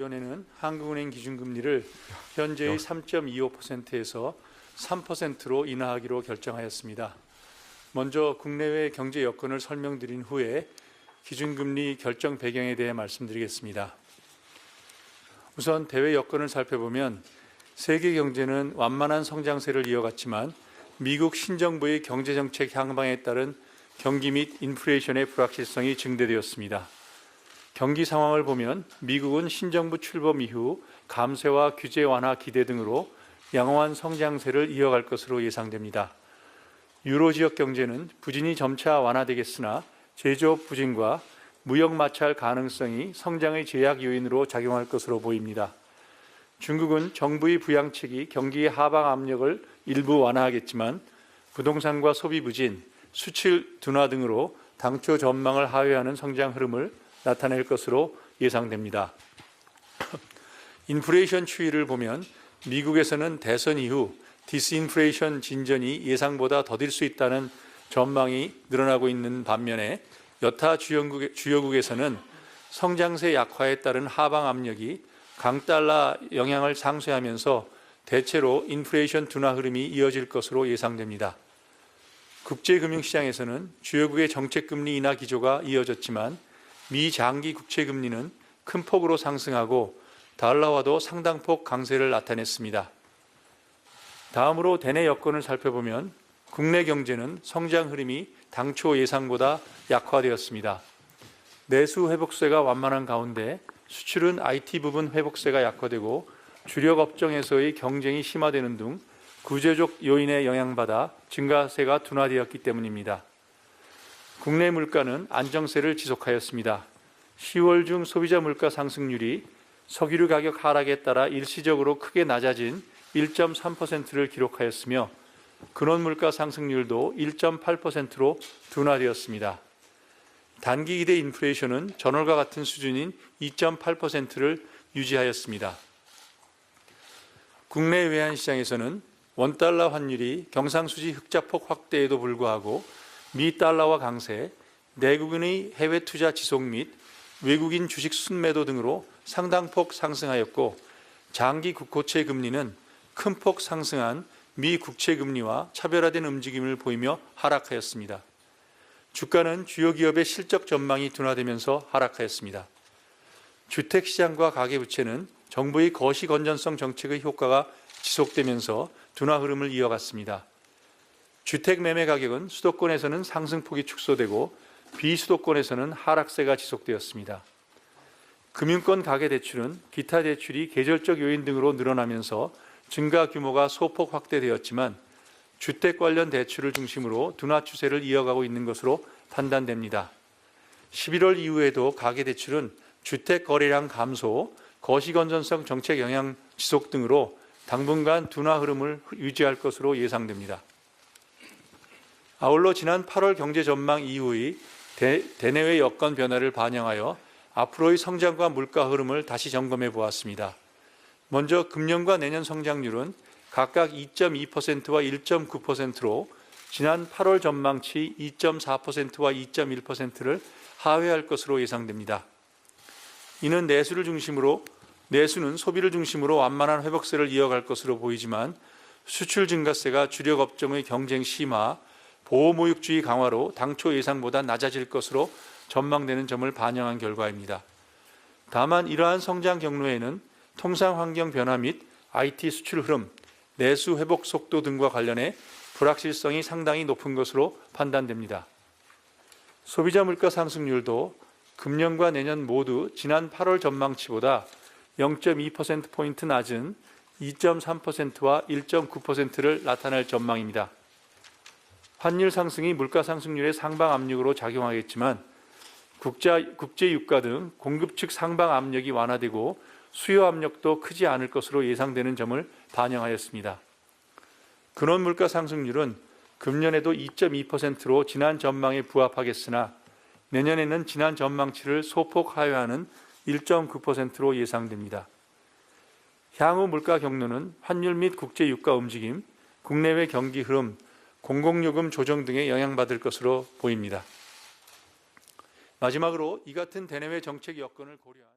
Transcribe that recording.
위원회는 한국은행 기준금리를 현재의 3.25%에서 3%로 인하하기로 결정하였습니다. 먼저 국내외 경제 여건을 설명드린 후에 기준금리 결정 배경에 대해 말씀드리겠습니다. 우선 대외 여건을 살펴보면 세계 경제는 완만한 성장세를 이어갔지만 미국 신정부의 경제정책 향방에 따른 경기 및 인플레이션의 불확실성이 증대되었습니다. 경기 상황을 보면 미국은 신정부 출범 이후 감세와 규제 완화 기대 등으로 양호한 성장세를 이어갈 것으로 예상됩니다. 유로 지역 경제는 부진이 점차 완화되겠으나 제조업 부진과 무역 마찰 가능성이 성장의 제약 요인으로 작용할 것으로 보입니다. 중국은 정부의 부양책이 경기의 하방 압력을 일부 완화하겠지만 부동산과 소비 부진, 수출 둔화 등으로 당초 전망을 하회하는 성장 흐름을 나타낼 것으로 예상됩니다. 인플레이션 추이를 보면 미국에서는 대선 이후 디스인플레이션 진전이 예상보다 더딜 수 있다는 전망이 늘어나고 있는 반면에 여타 주요국에서는 성장세 약화에 따른 하방 압력이 강달러 영향을 상쇄하면서 대체로 인플레이션 둔화 흐름이 이어질 것으로 예상됩니다. 국제금융시장에서는 주요국의 정책금리 인하 기조가 이어졌지만 미 장기 국채금리는 큰 폭으로 상승하고 달러화도 상당폭 강세를 나타냈습니다. 다음으로 대내 여건을 살펴보면 국내 경제는 성장 흐름이 당초 예상보다 약화되었습니다. 내수 회복세가 완만한 가운데 수출은 IT 부분 회복세가 약화되고 주력 업종에서의 경쟁이 심화되는 등 구조적 요인에 영향받아 증가세가 둔화되었기 때문입니다. 국내 물가는 안정세를 지속하였습니다. 10월 중 소비자 물가 상승률이 석유류 가격 하락에 따라 일시적으로 크게 낮아진 1.3%를 기록하였으며 근원 물가 상승률도 1.8%로 둔화되었습니다. 단기 기대 인플레이션은 전월과 같은 수준인 2.8%를 유지하였습니다. 국내 외환시장에서는 원달러 환율이 경상수지 흑자폭 확대에도 불구하고 미 달러화 강세, 내국인의 해외 투자 지속 및 외국인 주식 순매도 등으로 상당폭 상승하였고 장기 국고채 금리는 큰 폭 상승한 미 국채 금리와 차별화된 움직임을 보이며 하락하였습니다. 주가는 주요 기업의 실적 전망이 둔화되면서 하락하였습니다. 주택시장과 가계부채는 정부의 거시 건전성 정책의 효과가 지속되면서 둔화 흐름을 이어갔습니다. 주택 매매 가격은 수도권에서는 상승폭이 축소되고 비수도권에서는 하락세가 지속되었습니다. 금융권 가계대출은 기타 대출이 계절적 요인 등으로 늘어나면서 증가 규모가 소폭 확대되었지만 주택 관련 대출을 중심으로 둔화 추세를 이어가고 있는 것으로 판단됩니다. 11월 이후에도 가계대출은 주택 거래량 감소, 거시 건전성 정책 영향 지속 등으로 당분간 둔화 흐름을 유지할 것으로 예상됩니다. 아울러 지난 8월 경제 전망 이후의 대내외 여건 변화를 반영하여 앞으로의 성장과 물가 흐름을 다시 점검해 보았습니다. 먼저 금년과 내년 성장률은 각각 2.2%와 1.9%로 지난 8월 전망치 2.4%와 2.1%를 하회할 것으로 예상됩니다. 이는 내수는 소비를 중심으로 완만한 회복세를 이어갈 것으로 보이지만 수출 증가세가 주력 업종의 경쟁 심화, 보호무역주의 강화로 당초 예상보다 낮아질 것으로 전망되는 점을 반영한 결과입니다. 다만 이러한 성장 경로에는 통상 환경 변화 및 IT 수출 흐름, 내수 회복 속도 등과 관련해 불확실성이 상당히 높은 것으로 판단됩니다. 소비자 물가 상승률도 금년과 내년 모두 지난 8월 전망치보다 0.2%포인트 낮은 2.3%와 1.9%를 나타낼 전망입니다. 환율 상승이 물가 상승률의 상방 압력으로 작용하겠지만 국제 유가 등 공급 측 상방 압력이 완화되고 수요 압력도 크지 않을 것으로 예상되는 점을 반영하였습니다. 근원 물가 상승률은 금년에도 2.2%로 지난 전망에 부합하겠으나 내년에는 지난 전망치를 소폭 하회하는 1.9%로 예상됩니다. 향후 물가 경로는 환율 및 국제 유가 움직임, 국내외 경기 흐름, 공공요금 조정 등에 영향받을 것으로 보입니다. 마지막으로 이 같은 대내외 정책 여건을 고려한